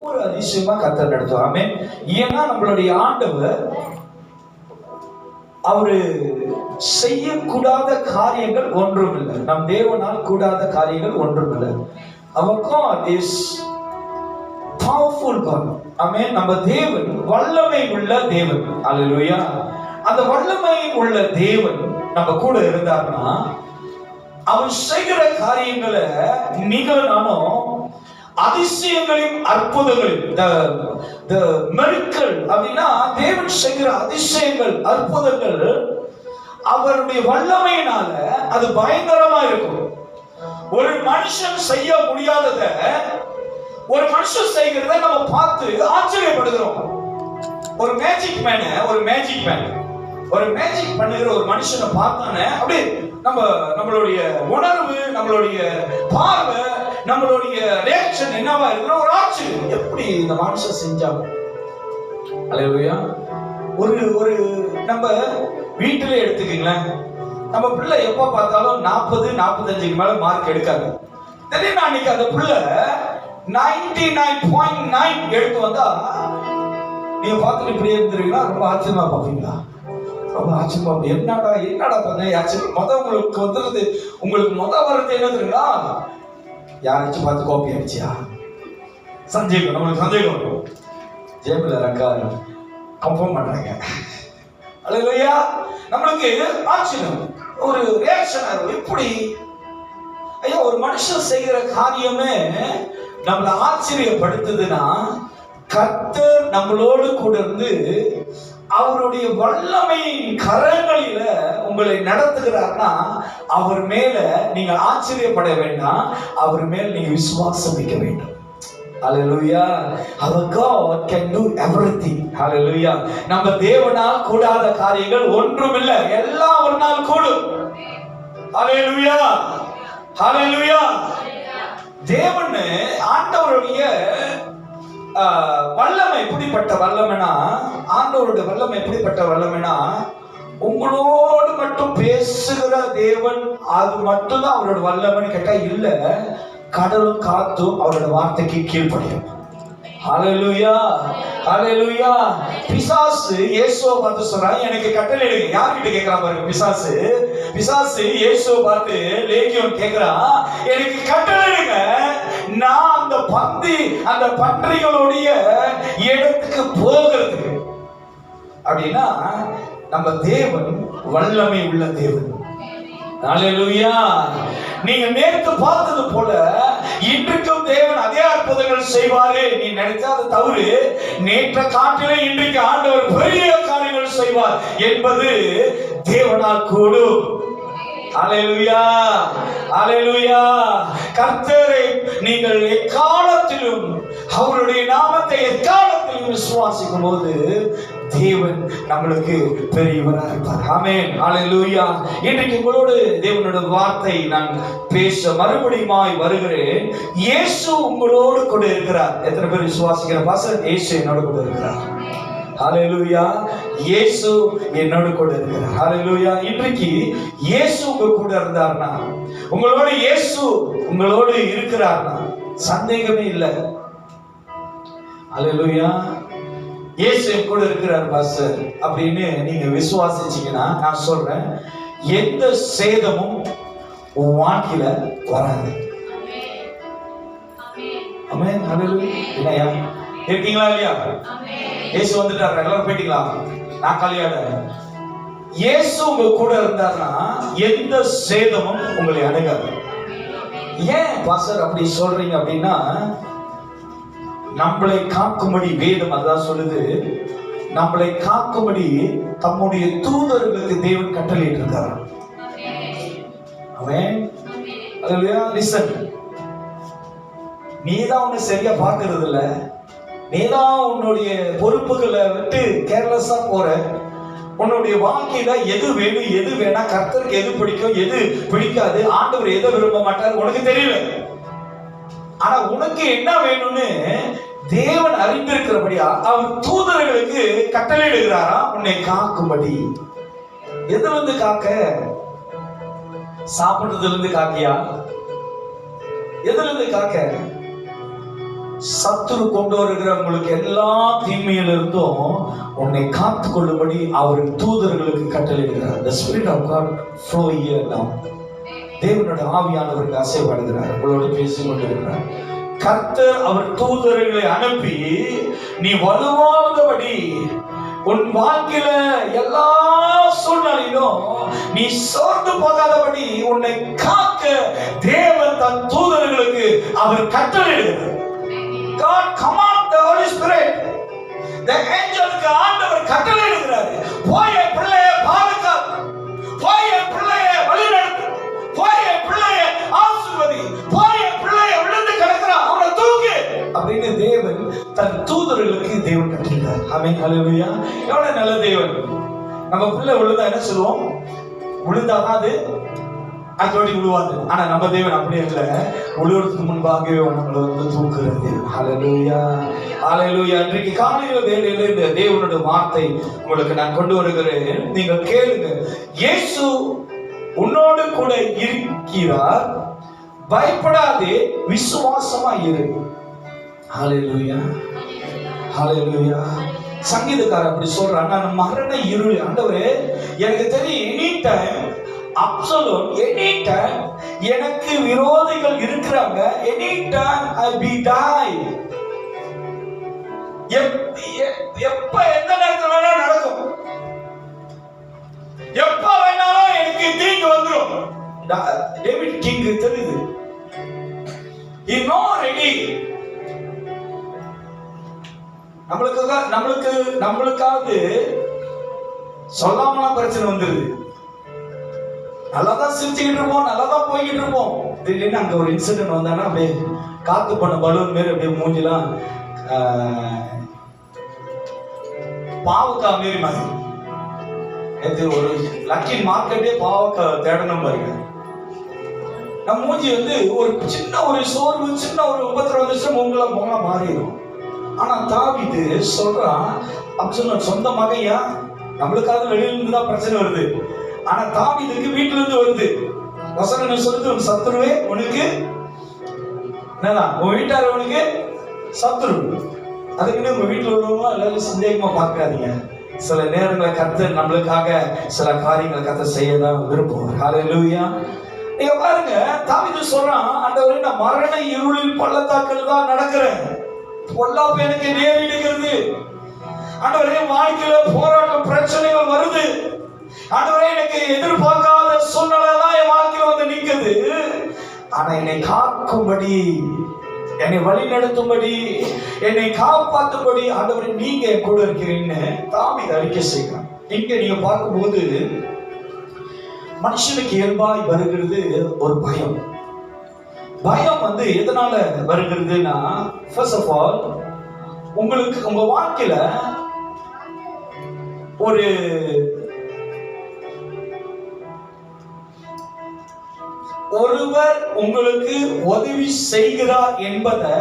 ஒரு அதிசயமா கர்த்தர் நடத்துவார். ஆமென். ஏன்னா நம்மளுடைய ஆண்டவர் அவரு செய்யக்கூடாத காரியங்கள் ஒன்றும் இல்லை. நம் தேவனால் கூடாத காரியங்கள் ஒன்றும் இல்லை. Our God is powerful God. ஆமென். நம்ம தேவன் வல்லமை உள்ள தேவன். அல்லேலூயா. அந்த வல்லமை உள்ள தேவன் நம்ம கூட இருந்தார்னா அவர் செய்கிற காரியங்களை நீங்கள் நானும் அதிசயங்களையும் அற்புதங்களையும் the miracle அப்படின்னா தேவன் செய்கிற அதிசயங்கள் அற்புதங்கள் அவருடைய வல்லமையினால அது பயங்கரமா இருக்கும். ஒரு மனுஷன் செய்ய முடியாதத ஒரு மனுஷன் செய்கிறத நம்ம பார்த்து ஆச்சரியப்படுகிறோம். ஒரு மேஜிக் பண்ணுகிற ஒரு மனுஷனை பார்த்தானே அப்படியே நம்மளுடைய உணர்வு, நம்மளுடைய பார்வை, நம்மளுடைய ரியாக்ஷன் என்னவா இருக்குன்னா ஒரு ஆச்சரியம். எப்படி இந்த மனுஷன் செஞ்சாங்க. அல்லேலூயா. ஒரு நம்ம வீட்டிலே எடுத்துக்கீங்களேன். நம்ம பிள்ளை எப்ப பார்த்தாலும் 40-45க்கு மேல மார்க் எடுக்காது. திடீர்னு அன்னைக்கு அந்த பிள்ளை 99.9 எடுத்து வந்தா நீங்க பார்த்துட்டு இப்படியே இருந்துருவீங்களா? ரொம்ப ஆச்சரியமா பார்ப்பீங்களா? ரொம்ப ஆச்சரியமா என்னடா பண்ண உங்களுக்கு வந்துருது. உங்களுக்கு வர்றது என்னதுங்களா? யாராச்சும் பார்த்து காப்பி அடிச்சியா? நம்மளுக்கு சந்தேகம் வரும். ஜேபில் ரக்கா கன்ஃபார்ம் பண்றாங்க. அல்லேலூயா. நம்மளுக்கு ஆச்சரியம், ஒரு ரியாக்ஷன். எப்படி ஐயா ஒரு மனுஷன் செய்கிற காரியமே நம்மளை ஆச்சரியப்படுத்துதுன்னா கர்த்தர் நம்மளோடு கூட இருந்து அவருடைய வல்லமை கரங்களில உங்களை நடத்துகிறார்னா அவர் மேல நீங்க ஆச்சரியப்பட வேண்டாம், அவர் மேல் நீங்க விசுவாசம் வைக்க வேண்டும். Hallelujah. Our God can do everything. Hallelujah. நம்ம தேவனால் கூடாத காரியங்கள் ஒன்றும் இல்லை, எல்லாம் அவர்னால் கூடும். Hallelujah. Hallelujah. தேவன் ஆண்டவருடைய வல்லமை எப்படிப்பட்ட வல்லமைனா, ஆண்டவருடைய வல்லமை எப்படிப்பட்ட வல்லமைனா உங்களோடு மட்டும் பேசுகிற தேவன், அது மட்டும்தான் அவரோட வல்லமைன்னு கேட்டா இல்ல. கடலும் காத்தும் அவரோட வார்த்தைக்கு கீழ்ப்படியும். ஹல்லேலூயா. ஹல்லேலூயா. பிசாசு இயேசுவை பார்த்து சொல்றான், எனக்கு கட்டளையிடுங்க. யார்கிட்ட கேட்கறான் பாருங்க. பிசாசு இயேசுவை பார்த்து லேகியோன் கேட்கறான், எனக்கு கட்டளையிடுங்க, நான் அந்த பன்றிகளுடைய இடத்துக்கு போகிறதுக்கு. அப்படின்னா நம்ம தேவன் வல்லமை உள்ள தேவன். ஹல்லேலூயா. நீங்க நேற்று பார்த்தது போல இன்றைக்கும் தேவன் அதே அற்புதங்கள் செய்வாரு. நீ நினைச்சா அது தவறு. நேற்ற காட்டிலே இன்றைக்கு ஆண்டவர் பெரிய காரியங்கள் செய்வார் என்பது தேவனால் கூடும். அல்லேலூயா. அல்லேலூயா. கர்த்தரை நீங்கள் எக்காலத்திலும் அவருடைய நாமத்தை எக்காலத்திலும் விசுவாசிக்கும் போது தேவன் நம்மளுக்கு பெரியவராக இருப்பார். ஆமென். அல்லேலூயா. இன்றைக்கு உங்களோடு தேவனுடைய வார்த்தை நான் பேச மறுபடியுமாய் வருகிறேன். இயேசு உங்களோடு கூட இருக்கிறார். எத்தனை பேர் விசுவாசிக்கிற பாஸ்டர்? இயேசு என்னோடு கூட இருக்கிறார். ஹல்லேலூயா. இயேசு என்னோடு கூட இருக்கிறார். ஹல்லேலூயா. இன்றைக்கு இயேசு உங்க கூட இருந்தார்னா, உங்களோட இயேசு உங்களோடு இருக்கிறார்னா சந்தேகமே இல்லை. ஹல்லேலூயா. இயேசு கூட இருக்கிறார் பாஸ்டர் அப்படின்னு நீங்க விசுவாசிச்சீங்கன்னா நான் சொல்றேன், எந்த சேதமும் உன் வாழ்க்கையில வராது. ஆமென். ஹல்லேலூயா. இல்லையா? இருக்கீங்களா இல்லையா? இயேசு வந்துட்டார். எல்லாரும் போயிட்டீங்களா? நான் காலியாட. இயேசு உங்க கூட இருந்தார்னா எந்த சேதமும் உங்களை அணுகாது. ஏன் பாஸ்டர் அப்படி சொல்றீங்க அப்படின்னா, நம்மளை காக்கும்படி வேதம் அதான் சொல்லுது, நம்மளை காக்கும்படி தம்முடைய தூதர்களுக்கு தேவன் கட்டளையிட்டு இருக்காரு. ஆமென். அல்லேலூயா. லிசன், நீதான் உன்னை சரியா பார்க்கிறது இல்ல, நீதான் உன்னுடைய பொறுப்புகளை விட்டு கேர்லெஸ்ஸா போற. உன்னுடைய வாழ்க்கையில எது வேணும் எது வேணா, கர்த்தருக்கு எது பிடிக்கும் எது பிடிக்காது, ஆண்டவர் எதை விரும்ப மாட்டார் உனக்கு தெரியல. ஆனா உனக்கு என்ன வேணும்னு தேவன் அறிந்திருக்கிறபடியா அவர் தூதர்களுக்கு கட்டளையிடுகிறாரா உன்னை காக்கும்படி. எதுல இருந்து காக்க? சாப்பிடுறதுல இருந்து காக்கியா? எதுல இருந்து காக்க? சத்துரு கொண்டு வருகிற உங்களுக்கு எல்லா தீமையிலிருந்தும் உன்னை காத்து கொள்ளும்படி அவர் தூதர்களுக்கு கட்டளையிடுகிறார். The Spirit of God flow here now. தேவனுடைய ஆவியானவருக்கு அசைவாடுகிறார், உங்களோடு பேசிக் கொண்டிருக்கிறார். கர்த்தர் அவர் தூதர்களை அனுப்பி நீ வலுவாதபடி உன் வாழ்க்கையில எல்லா சூழ்நிலையிலும் நீ சோர்ந்து போகாதபடி உன்னை காக்க தேவன் தன் தூதர்களுக்கு அவர் கட்டளையிடுகிறார். God command the Holy Spirit. The angel-க்கு ஆண்டவர் கட்டளையிடுகிறார். போய் என் பிள்ளையை பாதுகாத்து, போய் என் பிள்ளையை வழிநடத்து, போய் என் பிள்ளையை ஆசீர்வதி, போய் என் பிள்ளையை விழுந்து கிடக்கிறான் அவனை தூக்கு அப்படின்னு தேவன் தன் தூதர்களுக்கு தேவன் கட்டளையிட்டார். ஆமென், ஹல்லேலூயா. எவ்வளவு நல்ல தேவன். நம்ம பிள்ளை விழுந்தா என்ன சொல்லுவோம்? விழுந்தாதான் அது அதோடி விழுவாது. ஆனா நம்ம தேவன் அப்படியே இல்லை, விழுவதற்கு முன்பாகவே நம்மளை தூக்குறது. ஹல்லேலூயா, ஹல்லேலூயா. இன்றைக்கு காலையில வேளையில இந்த தேவனுடைய வார்த்தை உங்களுக்கு நான் கொண்டு வருகிறேன். நீங்கள் கேளுங்க. இயேசு உன்னோடு கூட இருக்கிறார், பயப்படாதே, விசுவாசமா இரு. ஹல்லேலூயா, ஹல்லேலூயா. சங்கீதக்காரர் அப்படி சொல்றான், நான் மரண இருள் ஆண்டவரே எனக்கு தெரியும், any time Absalom, any time எனக்கு விரோதிகள் இருக்கிறாங்க, எனி டைம் ஐ பி டை. எப்ப எந்த நேரத்துல வேணா நடக்கும், எப்ப வேணாலும் எனக்கு தீங்கு வந்துரும். டேவிட் கிங் தெரியுது, he know ready. நம்மளுக்காவது சொல்லாமலாம் பிரச்சனை வந்துருது. நல்லாதான் சிரிச்சுக்கிட்டு இருப்போம், நல்லாதான் போய்கிட்டு இருப்போம். திடீர்னு அங்க ஒரு இன்சிடென்ட் வந்தானா அப்படியே காத்து பண்ண பலூன் மாரி அப்படியே மூஞ்சிலாம் பாவக்காய் மாரி மாதிரி. இது ஒரு லக்கி மார்க்கெட்டே பாவக்காய் தேடணும் பாருங்க. நம்ம மூஞ்சி ஒரு சின்ன ஒரு சோர்வு, சின்ன ஒரு உபத்திரம் வந்துச்சு, உங்களை மாறிடும். ஆனா தாவீது சொல்றான், அப்சலோம் சொந்த மகையா, நம்மளுக்காவது வெளியில இருந்து தான் பிரச்சனை வருது. ஆனா தாவீதுக்கு வீட்டுல இருந்து வருது. வசனம் சொல்லுது, உன் சத்துருவே உனக்கு என்னதான், உன் வீட்டார் உனக்கு சத்துரு. அதுக்குன்னு உங்க வீட்டுல உள்ளவங்க எல்லாரும் சந்தேகமா பார்க்காதீங்க. சில நேரங்களை கர்த்தர் நம்மளுக்காக சில காரியங்களை கர்த்தர் செய்யதான் விரும்பும். ஹல்லேலூயா. நீங்க பாருங்க, தாவீது சொல்றான், ஆண்டவரே நான் மரண இருளில் பள்ளத்தாக்கில் தான் நடக்கிறேன், பொல்லாப்பு எனக்கு நேரிடுகிறது. ஆண்டவரே வாழ்க்கையில போராட்டம் பிரச்சனைகள் வருது. ஆண்டவரே எனக்கு எதிர்பார்க்காத சூழ்நிலை எல்லாம் என் வாழ்க்கையில நிக்குது. ஆனா என்னை காக்கும்படி, என்னை வழி நடத்தும்படி, என்னை காப்பாற்றும்படி ஆண்டவரே நீங்க என் கூட இருக்கிறீங்கன்னு தாவீது அறிக்கை செய்யறான். இங்க நீங்க பார்க்கும்போது மனுஷனுக்கு இயல்பாய் வருகிறது ஒரு பயம். பயம் எதனால வருகிறதுனா, ஃபர்ஸ்ட் ஆஃப் ஆல் உங்களுக்கு உங்க வாழ்க்கையில ஒருவர் உங்களுக்கு உதவி செய்கிறார் என்பதை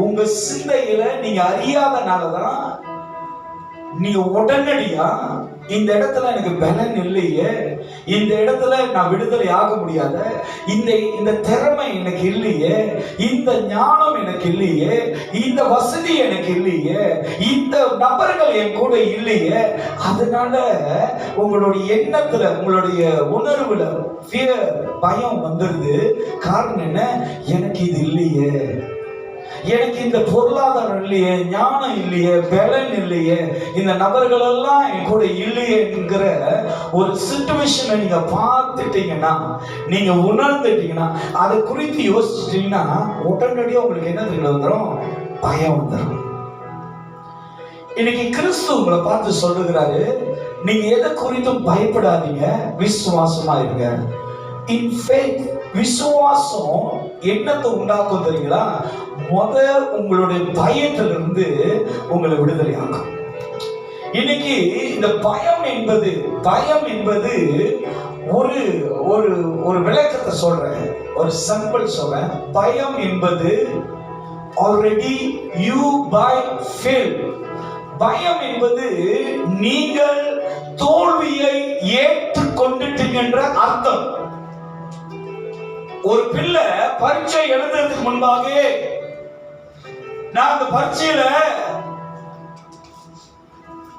உங்க சிந்தையில நீங்க அறியாதனாலதான் நீங்க உடனடியா இந்த இடத்துல எனக்கு பலன் இல்லையே, இந்த இடத்துல நான் விடுதலை ஆக முடியாத, இந்த திறமை எனக்கு இல்லையே, இந்த ஞானம் எனக்கு இல்லையே, இந்த வசதி எனக்கு இல்லையே, இந்த நபர்கள் என் கூட இல்லையே, அதனால உங்களுடைய எண்ணத்துல, உங்களுடைய உணர்வுல ஃபியர், பயம் வந்துருது. காரணம் என்ன? எனக்கு இது இல்லையே, எனக்கு இந்த பொருளாதாரம் இல்லையே, ஞானம் இல்லையே, பலன் இல்லையே, இந்த நபர்கள் எல்லாம் என் கூட இல்லையே என்கிற ஒரு சிச்சுவேஷனை நீங்க பார்த்துட்டீங்கன்னா, நீங்க உணர்ந்துட்டீங்கன்னா, அதை குறித்து யோசிச்சிட்டீங்கன்னா உடனடியாக உங்களுக்கு என்ன தெரியல வந்துடும்? பயம் வந்துடும். இன்னைக்கு கிறிஸ்து உங்களை பார்த்து சொல்லுகிறாரு, நீங்க எதை குறித்தும் பயப்படாதீங்க, விசுவாசமா இருங்க. இன் ஃபேத், விசுவாசம் என்னத்தை உண்டாக்கும் தெரியுங்களா? முதல் உங்களுடைய பயத்திலிருந்து உங்களை விடுதலை ஆகும். இன்னைக்கு இந்த பயம் என்பது ஒரு ஒரு ஒரு விளக்கத்தை சொல்றேன், ஒரு சிம்பிள் சொல்றேன். பயம் என்பது ஆல்ரெடி யூ பை ஃபெயில். பயம் என்பது நீங்கள் தோல்வியை ஏற்றுக்கொண்டுட்டீங்க என்ற அர்த்தம். ஒரு பிள்ளை பரீட்சை எழுதுறதுக்கு முன்பாக நான் அந்த பரீட்சையில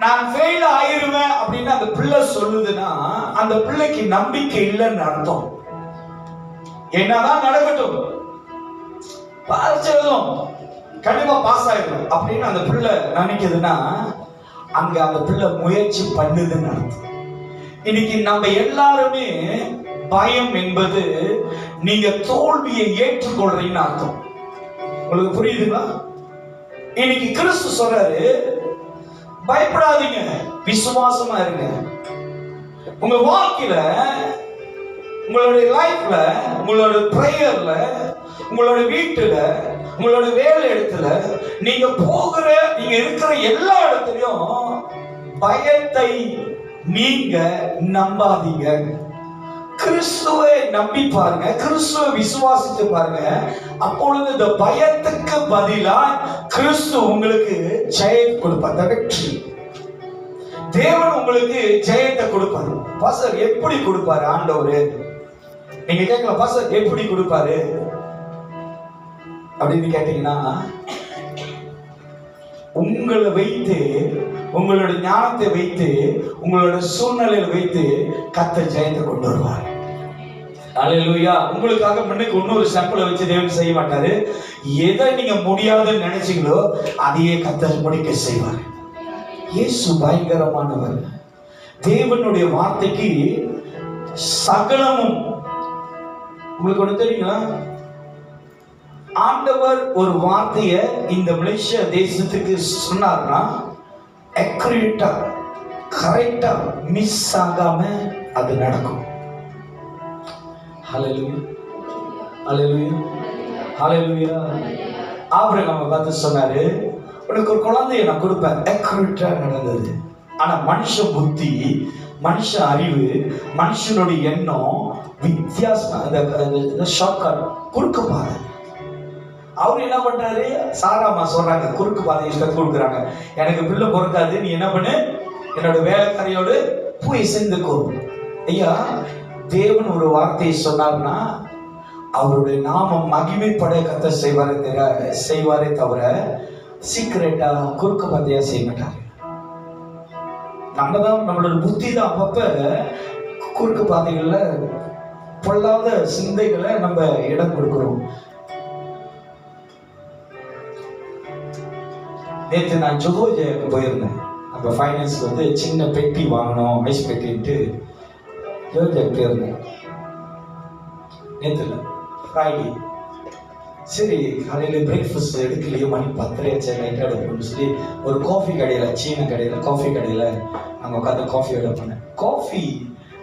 நான் ஃபெயில் ஆயிருவேன் அப்படின்னு அந்த பிள்ளை சொல்லுதுன்னா அந்த பிள்ளைக்கு நம்பிக்கை இல்லைன்னு அர்த்தம். என்னதான் நடக்கட்டும், பரீட்சை எழுதும், கண்டிப்பா பாஸ் ஆயிடும் அப்படின்னு அந்த பிள்ளை நினைக்குதுன்னா அங்க அந்த பிள்ளை முயற்சி பண்ணுதுன்னு அர்த்தம். இன்னைக்கு நம்ம எல்லாருமே பயம் என்பது நீங்க தோல்வியை ஏற்றுக்கொள்றீங்கன்னு அர்த்தம். உங்களுக்கு புரியுதுங்களா? இன்னைக்கு கிறிஸ்து சொல்றாரு, பயப்படாதீங்க, விசுவாசமா இருங்க. உங்க வாழ்க்கையில, உங்களுடைய லைஃப்ல, உங்களோட பிரேயர்ல, உங்களோட வீட்டுல, உங்களோட வேலை இடத்துல, நீங்க போகிற, நீங்க இருக்கிற எல்லா இடத்துலயும் பயத்தை நீங்க நம்பாதீங்க. கிறிஸ்துவை நம்பி பாருங்க, கிறிஸ்துவை விசுவாசித்து பாருங்க. அப்பொழுது இந்த பயத்துக்கு பதிலா கிறிஸ்து உங்களுக்கு ஜெயம் கொடுப்பார். வெற்றி தேவன் உங்களுக்கு ஜெயத்தை கொடுப்பாரு. பாஸ்டர் எப்படி கொடுப்பாரு ஆண்டவரு? நீங்க கேட்கலாம், பாஸ்டர் எப்படி கொடுப்பாரு அப்படின்னு கேட்டீங்கன்னா, உங்களை வைத்து, உங்களோட ஞானத்தை வைத்து, உங்களோட சூழ்நிலையை வைத்து கர்த்தர் ஜெயத்தை கொண்டு வருவார். அல்லேலூயா. உங்களுக்காக முன்னுக்கு இன்னொரு சாம்பிளை வச்சு தேவன் செய்ய மாட்டாரு. எதை நீங்க முடியாதுன்னு நினைச்சீங்களோ அதையே கர்த்தர் முடிக்க செய்வார். இயேசு பயங்கரமானவர். தேவனுடைய வார்த்தைக்கு சகலமும். உங்களுக்கு ஒண்ணு தெரியுங்களா? ஆண்டவர் ஒரு வார்த்தையை இந்த மலேசியா தேசத்துக்கு சொன்னார்னா அக்யூரேட்டா, கரெக்டா, மிஸ் ஆகாம அது நடக்கும். ஹல்லேலூயா, ஹல்லேலூயா, ஹல்லேலூயா. ஆபிரகாமை பார்த்து சொன்னாரு, உனக்கு ஒரு குழந்தையை நான் கொடுப்பேன். அக்யூரேட்டா நடந்தது. ஆனா மனுஷ புத்தி, மனுஷ அறிவு, மனுஷனுடைய எண்ணம் வித்தியாசம். அந்த ஷார்ட்கட், குறுக்கு பாதை. அவரு என்ன பண்றாரு? சாராமா சொல்றாங்க, குறுக்கு பாதையை கற்றுக் கொடுக்குறாங்க. எனக்கு பிள்ளை பொறுக்காது, நீ என்ன பண்ணு, என்னோட வேலைக்காரியோடு போய் சேர்ந்துக்கோ. ஐயா, தேவன் ஒரு வார்த்தையை சொன்னார்னா அவருடைய நாமம் மகிமைப்பட கர்த்தர் செய்வாரே தவிர சீக்கிரட்டா குறுக்கு பாதையா செய்ய மாட்டாரு. நம்ம தான், நம்மளோட புத்தி தான் அப்பப்ப குறுக்கு பாதைகள்ல பொல்லாத சிந்தைகளை நம்ம இடம் கொடுக்கிறோம். நேற்று நான் ஜோஜேக்கு போயிருந்தேன். அப்போ ஃபைனான்ஸ்க்கு வந்து சின்ன பெட்டி வாங்கணும், ஐஸ் பெட்டின்ட்டு ஜோஜேக்கு போயிருந்தேன். நேற்று இல்லை, ஃப்ரைடே. சரி, காலையில் பிரேக்ஃபாஸ்ட் எடுக்கலையே, மணி 10:30 ஆச்சு, லைட்டாக எடுக்கணும்னு சொல்லி ஒரு காஃபி கடையில், சீன கடையில், காஃபி கடையில் அங்கே உட்காந்து காஃபி ஆர்டர் பண்ணேன்.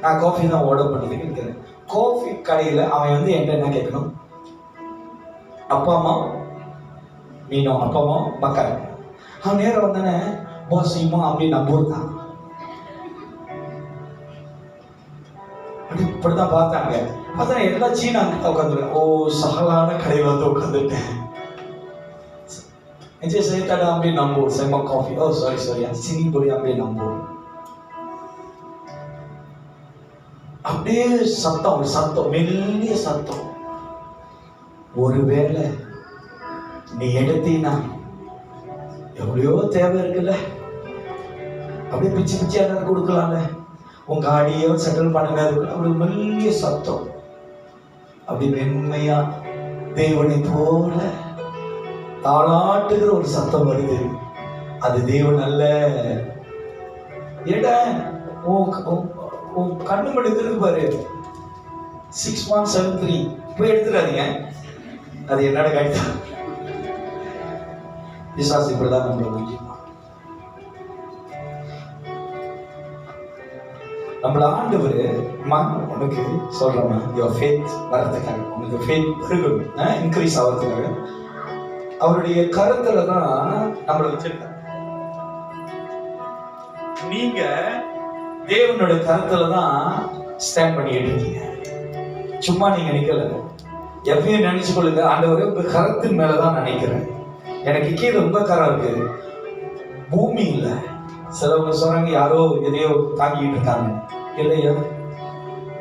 நான் காஃபி தான் ஆர்டர் பண்ணிட்டு இருக்கிறேன். காஃபி கடையில் அவன் வந்து என்கிட்ட என்ன கேட்கணும்? அப்பா அம்மா மீனோ, அப்பா அம்மா மக்கள். அவன் நேரம் வந்தானே, போசிமா அப்படின்னு நம்புறான். அப்படி இப்படிதான் பார்த்தாங்க. பார்த்தா எல்லாம் சீனா உட்காந்துருக்கேன். ஓ, சகலான கடையில் வந்து உட்காந்துட்டேன். சேர்த்தாடா அப்படின்னு நம்புவோம். செம்ம காஃபி. ஓ சாரி சினி பொடி அப்படின்னு நம்புவோம். அப்படியே சத்தம், ஒரு சத்தம், மெல்லிய சத்தம். ஒருவேளை நீ எடுத்தீன்னா எவ்வளையோ தேவை இருக்குல்ல, அப்படியே பிச்சு பிச்சு எல்லாரும் கொடுக்கலாம்ல, உங்க காடியோ செட்டில் பண்ண இருக்கு. அப்படி மெல்லிய சத்தம், அப்படி மென்மையா தேவனை போல தாளாட்டுகிற ஒரு சத்தம் வருது. அது தேவன் அல்ல. ஏடா கண்ணு மடுக்கிறது பாரு, 6173 போய் எடுத்துடாதீங்க. அது என்னோட கைதான். விசுவாசி இப்படிதான் நம்மள முடியுமா? நம்மள ஆண்டவர் உனக்கு சொல்றோமா, யுவர் ஃபேத் வரதுக்காக, உனக்கு ஃபேத் பெருகணும், இன்க்ரீஸ் ஆகிறதுக்காக அவருடைய கருத்துல தான் நம்மளை வச்சிருக்காங்க. நீங்க தேவனுடைய கருத்துல தான் ஸ்டாண்ட் பண்ணிட்டு இருக்கீங்க. சும்மா நீங்க நிக்கல. எப்பயும் நினைச்சு கொள்ளுங்க, ஆண்டவரே உங்க கரத்தின் மேலதான் நினைக்கிறேன். எனக்கு கீழே ரொம்ப கரம் இருக்கு, பூமி இல்ல. சிலவங்க சொல்றாங்க யாரோ எதையோ தாங்கிட்டு இருக்காங்க. இல்லையா,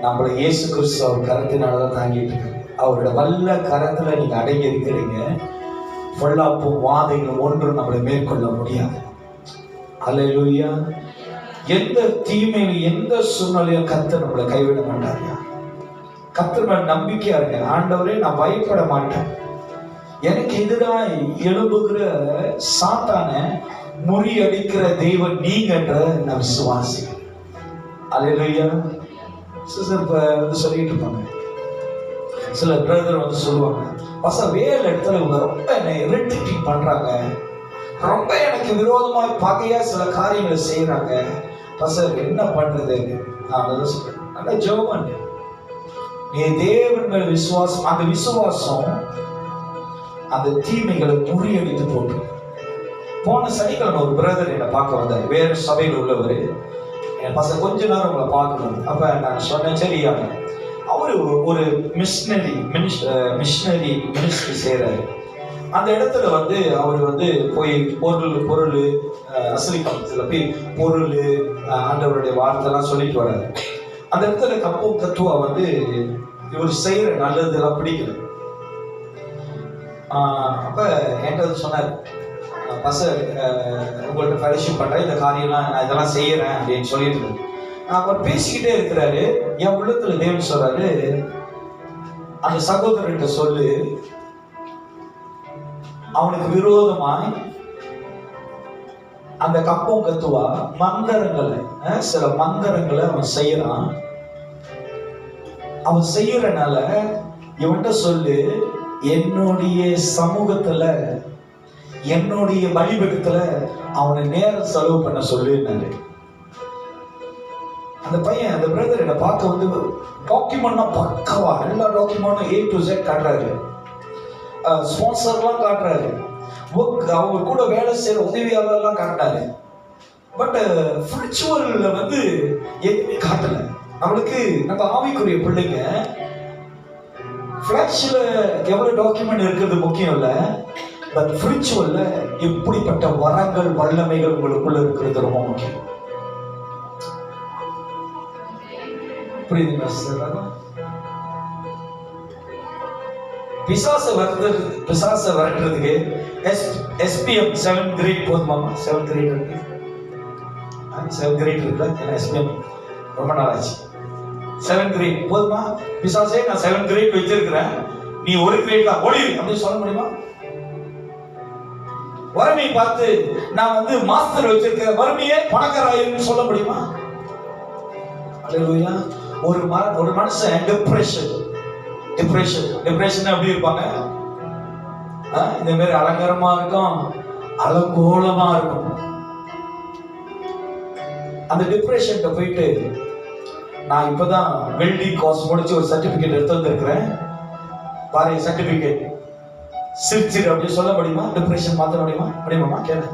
நம்மள இயேசு கிறிஸ்து அவர் கரத்தினாலதான் தாங்கிட்டு இருக்காங்க. அவரோட வல்ல கரத்துல நீங்க அடங்கி இருக்கிறீங்க. பொல்லாப்பும் வாதைகளும் ஒன்றும் நம்மளை மேற்கொள்ள முடியாது. அல்லேலூயா. எந்த தீமையிலும் எந்த சூழ்நிலையும் கர்த்தர் நம்மளை கைவிட மாட்டாரியா. கர்த்தர் மேல் நம்பிக்கையா இருங்க. ஆண்டவரே, நான் பயப்பட மாட்டேன். எனக்கு எதிராக எழும்புகிற சாத்தானை முறியடிக்கிற தெய்வம் நீங்க என்ற நான் விசுவாசிக்கிறேன். அல்லேலூயா. சிஸ்டர் இப்ப வந்து சொல்லிட்டு இருப்பாங்க, சில பிரதர் வந்து சொல்லுவாங்க, வேலை இடத்துல இவங்க ரொம்ப என்னை இரிட்டேட்டிங் பண்றாங்க, ரொம்ப எனக்கு விரோதமா பகையா சில காரியங்களை செய்யறாங்க, என்ன பண்றது? நான் அதை சொல்றேன், நல்லா ஜெபம் பண்ணு. நீ தேவன் மேல் விசுவாசம், அந்த விசுவாசம் அந்த தீமைகளை முறியடித்து போட்டு. போன சனிக்கிழமை ஒரு பிரதர் என்னை பார்க்க வந்தார், வேறு சபையில் உள்ளவர். என் கொஞ்ச நேரம் உங்களை பார்க்கணும். அப்ப நான் சொன்னேன், சரியா. அவரு ஒரு மிஷினரி மினிஸ்ட்ரி செய்யறாரு. அந்த இடத்துல வந்து அவர் வந்து போய் பொருள் அசலிக்கத்துல போய் பொருள் ஆண்டவருடைய வார்த்தைலாம் சொல்லிட்டு வர்றாரு. அந்த இடத்துல கப்பும் கத்துவா வந்து இவர் செய்யற நல்லது எல்லாம் பிடிக்கல. அப்ப என்கிட்ட சொன்னார், உங்கள்கிட்ட ஃபெலோஷிப் பண்றேன், இந்த காரியம்லாம் நான் இதெல்லாம் செய்யறேன் அப்படின்னு சொல்லிட்டு அவர் பேசிக்கிட்டே இருக்கிறாரு. என் உள்ளத்துல தேவன் சொல்றாரு, அந்த சகோதரர்கிட்ட சொல்லு, அவனுக்கு விரோதமாய் அந்த கப்பம் கத்துவா மந்திரங்களை, சில மந்திரங்களை அவன் செய்யறான். அவன் செய்யறனால இவன்கிட்ட சொல்லு, என்னுடைய சமூகத்துல என்னுடைய பலிபீடத்துல அவனை நேரம் செலவு பண்ண சொல்லுன்னாரு. அந்த பையன், அந்த பிரதர் என்ன பார்க்க வந்து டாக்குமெண்ட்னா பக்கவா எல்லா டாக்குமெண்ட்டும் A to Z காட்டுறாரு, ஸ்பான்சர்லாம் காட்டுறாரு, அவங்க கூட வேலை செய்யற உதவியாளர்லாம் காட்டினாரு. பட் ஸ்பிரிச்சுவல்ல வந்து எதுவுமே காட்டல. நம்மளுக்கு நம்ம ஆவிக்குரிய பிள்ளைங்க ஃபிளாஷ்ல எவ்வளவு டாக்குமெண்ட் இருக்கிறது முக்கியம் இல்ல, பட் ஸ்பிரிச்சுவல்ல எப்படிப்பட்ட வரங்கள் வல்லமைகள் உங்களுக்குள்ள இருக்கிறது ரொம்ப முக்கியம். புரியுதுங்களா சார்? பிசாச வரட்டுறதுக்கு SPM 7 கிரேட் போதுமாமா? 7 கிரேட் இருக்கு, 7 கிரேட் இருக்குல்ல, ஏன்னா SPM ரொம்ப நாள் ஆச்சு. 7 கிரேட் போதுமா? பிசாசே, நான் 7 கிரேட் வச்சிருக்கிறேன், நீ ஒரு கிரேட் தான் ஓடி அப்படின்னு சொல்ல முடியுமா? வறுமையை பார்த்து நான் வந்து மாஸ்டர் வச்சிருக்கிறேன், வறுமையே பணக்காராயின்னு சொல்ல முடியுமா? அல்லேலூயா. ஒரு மனுஷன் டிப்ரெஷன் எப்படி இருப்பாங்க? இந்த மாதிரி அலங்காரமா இருக்கும், அலங்கோலமா இருக்கும். அந்த டிப்ரெஷன் போயிட்டு, நான் இப்பதான் வெல்டிங் கோர்ஸ் முடிச்சு ஒரு சர்டிபிகேட் எடுத்து வந்திருக்கிறேன் பாரு, சர்டிபிகேட் சிரிச்சிரு அப்படின்னு சொல்ல முடியுமா? டிப்ரெஷன் மாத்த முடியுமா? கேளு.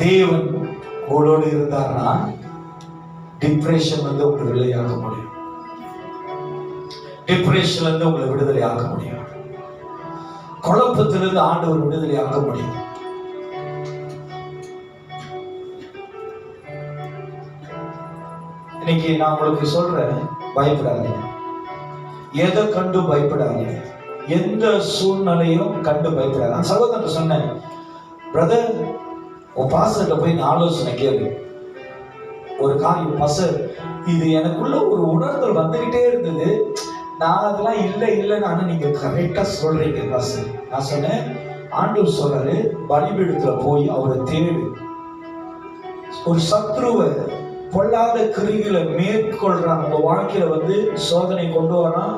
தேவன் உங்களோடு இருந்தார்னா டிப்ரெஷன் வந்து உங்களை விடுதலையாக்க முடியும். டிப்ரெஷன்ல இருந்து உங்களை விடுதலையாக்க முடியும். குழப்பத்திலிருந்து ஆண்டவர் விடுதலையாக்க முடியும். இன்னைக்கு நான் உங்களுக்கு சொல்றேன், பயப்படாதீங்க. எதை கண்டு பயப்படாதீங்க. எந்த சூழ்நிலையும் கண்டு பயப்படாது. நான் சகோதரன் சொன்னேன், பிரதர் உன் பாஸ்டர்கிட்ட போய் நான் ஆலோசனை கேளு. ஒரு காரியம் பாஸ்டர், இது எனக்குள்ள ஒரு உணர்தல் வந்துகிட்டே இருந்தது, நான் அதெல்லாம் இல்லைன்னு நீங்க கரெக்டா சொல்றீங்க பாஸ்டர். நான் சொன்னேன், ஆண்டவர் சொல்றாரு, பலிபீடத்துல போய் அவரை தேடு. ஒரு சத்ருவை பொல்லாத கிரிகளை மேற்கொள்றான், உங்க வாழ்க்கையில வந்து சோதனை கொண்டு வரான்,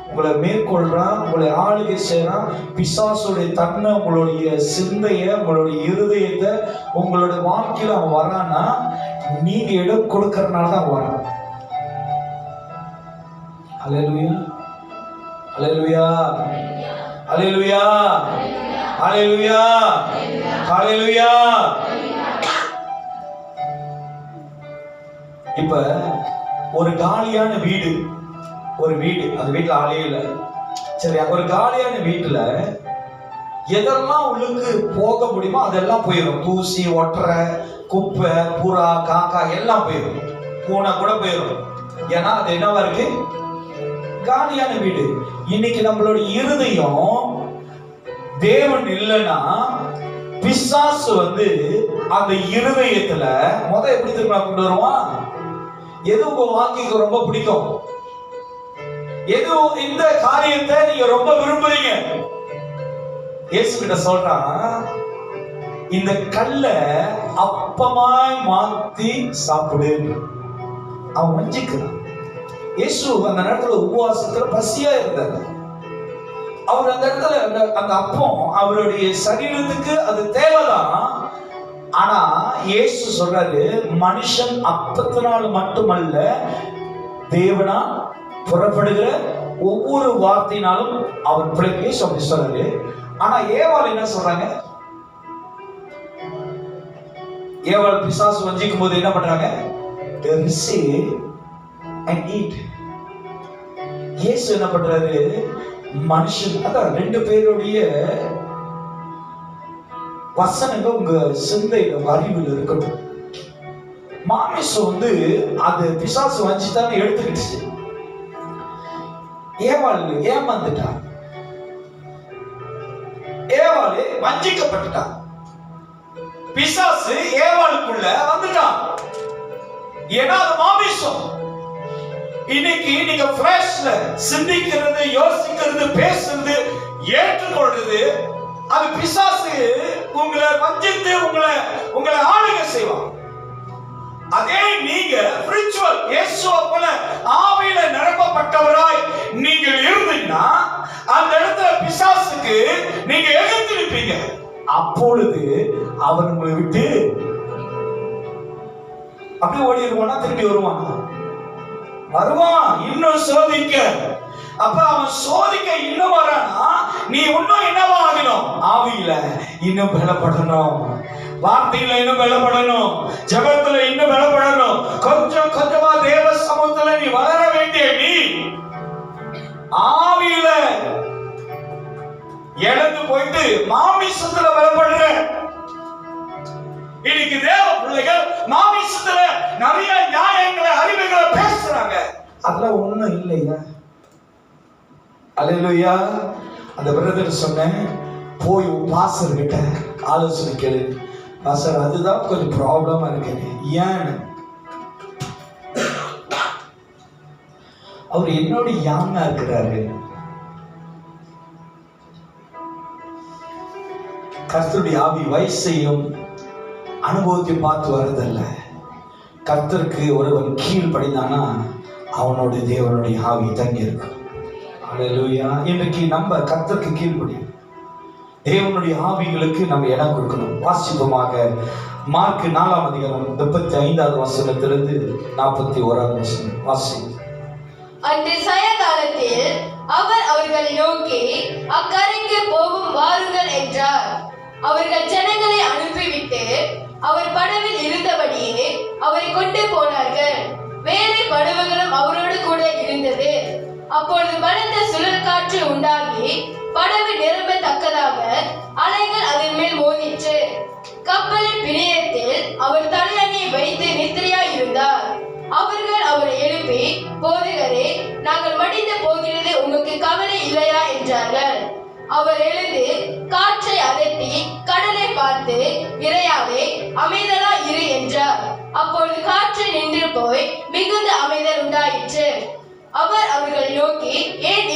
உங்களை மேற்கொள்றான், உங்களை ஆளுகை செய்யறான். பிசாசுடைய தன்மை உங்களுடைய சிந்தைய, உங்களுடைய இருதயத்தை, உங்களுடைய வாழ்க்கையில அவன் வரான்னா நீங்க இடம் கொடுக்கறதுனால தான் வரான். அல்லேலூயா, அல்லேலூயா, அல்லேலூயா, அல்லேலூயா, அல்லேலூயா. இப்ப ஒரு காலியான வீடு, அந்த வீட்டுல ஆளே இல்லை, சரி, ஒரு காலியான வீட்டுல எதெல்லாம் உள்ளுக்கு போக முடியுமோ அதெல்லாம் போயிடும். தூசி, ஒட்டரை, குப்பை, புறா, காக்கா எல்லாம் போயிடும். பூனை கூட போயிடும். ஏன்னா அது என்னவா இருக்கு? காலியான வீடு. இன்னைக்கு நம்மளோட இருதயம் தேவன் இல்லைன்னா பிசாசு அந்த இருதயத்துல எப்படி திரும்ப கொண்டு வருவான்? எது உங்க வாழ்க்கைக்கு ரொம்ப பிடிக்கும்? எது இந்த காரியத்தை நீங்க ரொம்ப விரும்புறீங்க? இயேசு கிட்ட சொல்றான், இந்த கல்ல அப்பமாய் மாத்தி சாப்பிடு. அவன் வஞ்சிக்கிறான். இயேசு அந்த நேரத்துல உபவாசத்துல பசியா இருந்தார். அவர் அந்த இடத்துல அந்த அப்பம் அவருடைய சரீரத்துக்கு அது தேவைதான். ஆனா இயேசு சொல்றாரு, மனுஷன் அப்பத்தினால் மட்டுமல்ல தேவனா புறப்படுகிற ஒவ்வொரு வார்த்தையினாலும் அவர் பிள்ளைக்கு அப்படி சொல்றாரு. ஆனா ஏவாள் என்ன சொல்றாங்க? ஏவாள் பிசாசு வஞ்சிக்கும் போது என்ன பண்றாங்க? receive and eat. இயேசு என்ன பண்றாரு? மனுஷன், அதான் ரெண்டு பேருடைய வசனங்கள் உங்க சிந்தையில அறிவில் இருக்கணும். மாமிசம் அது பிசாசு வஞ்சித்தானே எடுத்துக்கிடுச்சு. ஏவாள் ஏமாந்துட்டா, ஏவாள் வஞ்சிக்கப்பட்டுட்டா. பிசாசு ஏவாளுக்குள்ள வந்துட்டான். ஏன்னா அது மாமிசம். இன்னைக்கு நீங்க ஃபிளஷ்ல சிந்திக்கிறது, யோசிக்கிறது, பேசுறது, ஏற்றுக்கொள்றது, அது பிசாசு உங்களை வஞ்சித்து உங்களை ஆளுகை செய்வான். அதே நீங்க ஸ்பிரிச்சுவல் இயேசுவை போல ஆவியில நிரப்பப்பட்டவராய் நீங்கள் இருந்தீங்கன்னா அந்த இடத்துல பிசாசுக்கு நீங்க எதிர்த்து நிற்பீங்க. அப்பொழுது அவன் உங்களை விட்டு அப்படியே ஓடிடுவானா? திரும்பி வருவான் இன்னும் சோதிக்க. அப்ப அவன் சோதிக்க இன்னும் வரானா, நீ இன்னும் என்னவா ஆகணும்? ஆவியில இன்னும் பலப்படணும், வார்த்தையில இன்னும் பலப்படணும், ஜெபத்துல இன்னும் பலப்படணும். கொஞ்சம் கொஞ்சமா தேவ சமூகத்துல நீ வளர வேண்டிய நீ ஆவியில இழந்து போயிட்டு மாமிசத்துல பலப்படுற. இன்னைக்கு தேவ பிள்ளைகள் மாமிசத்துல நிறைய நியாயங்களை, அறிவுகளை பேசுறாங்க. அதெல்லாம் ஒண்ணும் இல்லையா? அல்லேலூயா. அந்த பிரதர் சொன்னேன், போய் பாஸ்டர் கிட்ட ஆலோசனை கேளு. பாஸ்டர், அதுதான் கொஞ்சம் ப்ராப்ளமா இருக்கு. ஏன்? அவர் என்னோட யாங்கா இருக்கிறாரு. கர்த்தருடைய ஆவி வயசையும் அனுபவத்தை பார்த்து வருதல்ல. கர்த்தருக்கு ஒருவன் கீழ்ப்படிந்தானா அவனோட தேவனுடைய ஆவி தங்கி இருக்கும். அல்லேலூயா. இன்றைக்கு நம்ம கர்த்தருக்கு கீழ்ப்படி தேவனுடைய ஆவிகளுக்கு நம்ம இடம் கொடுக்கணும். வாசிப்போமாக மார்க் 4ஆம் அதிகாரம் 35வது வசனத்திலிருந்து 41வது வசனம் வாசி. அன்று சாயங்காலத்தில் அவர் அவர்களை நோக்கி, அக்கரைக்கு போகும் வாருங்கள் என்றார். அவர்கள் ஜனங்களை அனுப்பிவிட்டு அவர் படவில் இருந்தபடியே அவரை கொண்டு போனார்கள். வேறு படவுகளும் அவரோடு கூட இருந்தது. அப்பொழுது பலத்த சுழல் காற்று உண்டாகி படவு நிரம்பத்தக்கதாக அலைகள் அதன் மேல் மோதிற்று. கப்பலின் பிணையத்தில் அவர் தலையணையை வைத்து நித்திரையாய் இருந்தார். அவர்கள் அவரை எழுப்பி, போதகரே, நாங்கள் மடிந்து போகிறது, உமக்கு கவலை இல்லையா என்றார்கள். அவர் எழுந்து காற்றை அதட்டி கடலை பார்த்து, இறையாதே, அமைதலா இரு என்றார். அப்பொழுது காற்று நின்று போய் மிகுந்த அமைதல் உண்டாயிற்று. அவர் அவர்களை நோக்கி, ஏன்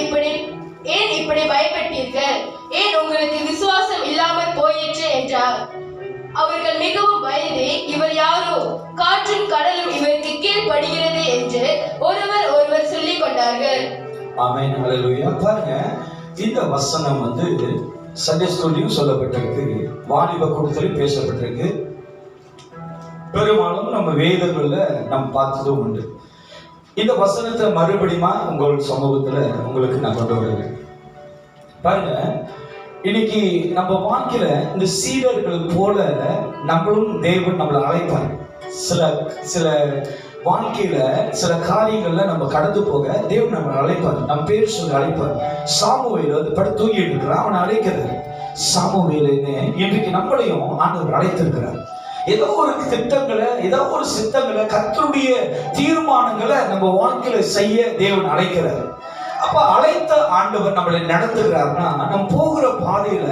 இப்படி பயப்பட்டீர்கள்? ஏன் உங்களுக்கு விசுவாசம் இல்லாமல் போயிற்று என்றார். அவர்கள் மிகவும் பயந்து, இவர் யாரோ, காற்றும் கடலும் இவருக்கு கீழ்ப்படுகிறது என்று ஒருவர் சொல்லிக் கொண்டார்கள். ஆமென். ஹல்லேலூயா. பாருங்க, இந்த வசனம் சண்டே ஸ்கூல்லையும் சொல்லப்பட்டிருக்கு, வாலிப கூட்டத்திலும் பேசப்பட்டிருக்கு, பெரும்பாலும் நம்ம வேதங்கள்ல நம்ம பார்த்ததும் உண்டு. இந்த வசனத்தை மறுபடியுமா உங்கள் சமூகத்துல உங்களுக்கு நான் கொண்டு வருவேன். பாருங்க, இன்னைக்கு நம்ம வாழ்க்கையில இந்த சீடர்கள் போல நம்மளும் தேவன் நம்மளை அழைப்பார். சில வாழ்க்கையில சில காரியங்கள்ல நம்ம கடந்து போக தேவன் நம்மளை அழைப்பார். நம்ம பேர் சொல்லி அழைப்பார். சாமுவேல் படுத்து தூங்கிட்டு இருக்கிறான், அவனை அழைக்கிறார். சாமுவேலுன்னு இன்றைக்கு நம்மளையும் ஆண்டவர் அழைத்திருக்கிறார். ஏதோ ஒரு திட்டங்களை, ஏதோ ஒரு சித்தங்களை, கர்த்தருடைய தீர்மானங்களை நம்ம வாழ்க்கையில செய்ய தேவன் அழைக்கிறார். அப்ப அழைத்த ஆண்டவர் நம்மளை நடத்துகிறார்னா, நம்ம போகிற பாதையில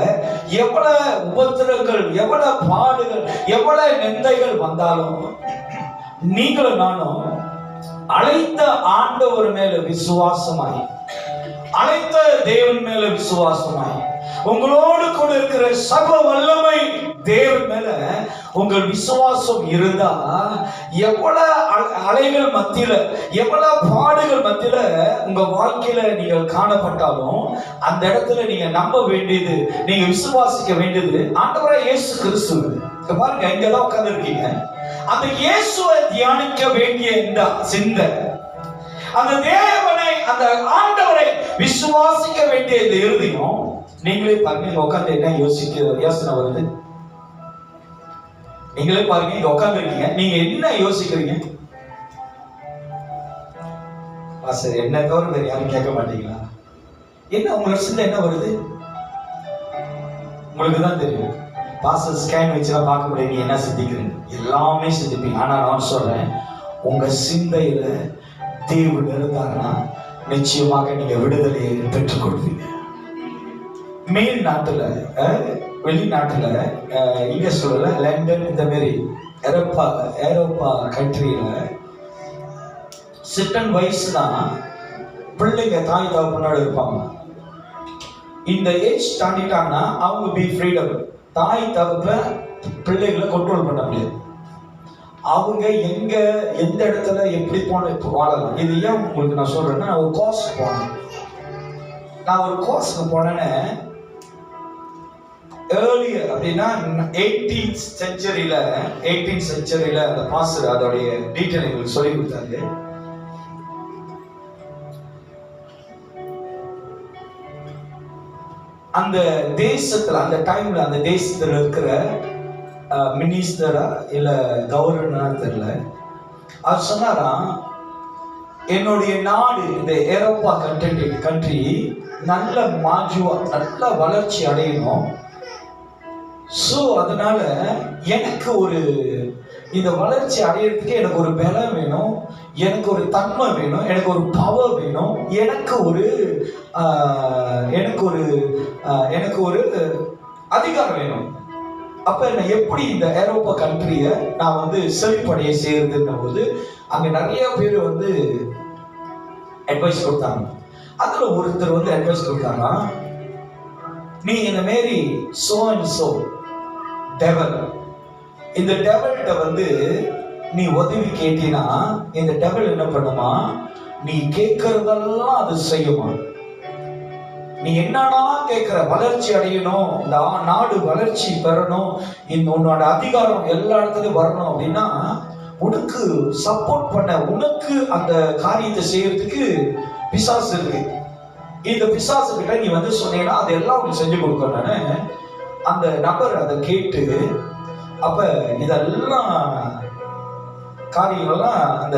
எவ்வளவு உபத்திரங்கள், எவ்வளவு பாடுகள், எவ்வளவு நிந்தைகள் வந்தாலும் நீங்களும் நானும் அழைத்த ஆண்டவர் மேல விசுவாசமாய், அழைத்த தேவன் மேல விசுவாசமாய், உங்களோடு கூட இருக்கிற சர்வ வல்லமை தேவன் மேல உங்கள் விசுவாசம் இருந்தா, எவ்வளவு அலைகள் மத்தியில, எவ்வளவு பாடுகள் மத்தியில உங்க வாழ்க்கையில நீங்கள் காணப்பட்டாலும் அந்த இடத்துல நீங்க நம்ப வேண்டியது, நீங்க விசுவாசிக்க வேண்டியது ஆண்டவராகிய இயேசு கிறிஸ்து. பாருங்க, இங்கதான் உட்கார்ந்து இருக்கீங்க. அந்த இயேசுவை தியானிக்க வேண்டிய இந்த சிந்தை, அந்த தேவனை, அந்த ஆண்டவரை விசுவாசிக்க வேண்டிய இந்த இருதயம், நீங்களே பாருங்க உட்கார்ந்து என்ன யோசனை வருது. நீங்களே பாருங்க, இங்க உட்கார்ந்து இருக்கீங்க, நீங்க என்ன யோசிக்கிறீங்க? பாஸ்டர், என்ன தவிர வேற யாரும் கேட்க மாட்டீங்களா? என்ன உங்களோட சிந்தை என்ன வருது? உங்களுக்கு தான் தெரியும். பாஸ்டர் ஸ்கேன் வச்சுலாம் பார்க்க முடியாது நீ என்ன சிந்திக்கிறீங்க, எல்லாமே சிந்திப்பீங்க. ஆனா நான் சொல்றேன், உங்க சிந்தையில தேவன் இருந்தார்னா நிச்சயமாக நீங்க விடுதலையை பெற்றுக் கொள்வீங்க. மேல் நாட்டுல, வெளிநாட்டுல, இங்க சொல்லல, லண்டன் இந்த மாதிரி ஐரோப்பா கண்ட்ரியில சிட்டன் வயசு தான் பிள்ளைங்க தாய் தகப்பனோட இருப்பாங்க. இந்த ஏஜ் தாண்டிட்டாங்கன்னா அவங்க பி ஃப்ரீடம். தாய் தகப்ப பிள்ளைகளை கண்ட்ரோல் பண்ண முடியாது. அவங்க எந்த இடத்துல எப்படி வாழலாம். இது ஏன் உங்களுக்கு நான் சொல்றேன்னா, நான் ஒரு கோர்ஸ் போனேன். நான் ஒரு கோர்ஸ்க்கு போனேன்னு ஏர்லியர் அப்படின்னா 18th செஞ்சுரியில அந்த பாஸ்டர் அதோடைய டீட்டெயில் எங்களுக்கு சொல்லி கொடுத்தாரு. அந்த தேசத்துல, அந்த டைம்ல அந்த தேசத்துல இருக்கிற மினிஸ்டரா இல்ல கவர்னரா தெரியல, அவர் சொன்னாராம், என்னுடைய நாடு இந்த ஐரோப்பா கண்ட்ரி நல்ல நல்ல வளர்ச்சி அடையணும். சோ அதனால எனக்கு ஒரு இந்த வளர்ச்சி அடையிறதுக்கு எனக்கு ஒரு பலம் வேணும், எனக்கு ஒரு தன்மை வேணும், எனக்கு ஒரு பவர் வேணும், எனக்கு ஒரு அதிகாரம் வேணும். அப்ப நான் எப்படி இந்த ஐரோப்பா கண்ட்ரிய நான் வந்து செழிப்படைய செய்யறதுன்னும் போது அங்க நிறைய பேர் வந்து அட்வைஸ் கொடுத்தாங்க. அதுல ஒருத்தர் வந்து அட்வைஸ் கொடுத்தாங்க, நீ இந்த மாரி சோ அண்ட் சோ டெவல், இந்த டெவல்கிட்ட வந்து நீ உதவி கேட்டினா இந்த டெவல் என்ன பண்ணுமா, நீ கேட்கறதெல்லாம் அது செய்யுமா. நீ என்னன்னா கேட்கிற, வளர்ச்சி அடையணும், இந்த நாடு வளர்ச்சி பெறணும், உன்னோட அதிகாரம் எல்லா இடத்துலயும் வரணும் அப்படின்னா உனக்கு சப்போர்ட் பண்ண, உனக்கு அந்த காரியத்தை செய்யறதுக்கு பிசாசு இருக்கு. இந்த பிசாசு கிட்ட நீ வந்து சொன்னீங்கன்னா அதெல்லாம் உனக்கு செஞ்சு கொடுக்கணும்னு அந்த நபர் அதை கேட்டு, அப்ப இதெல்லாம் காரியங்கள்லாம் அந்த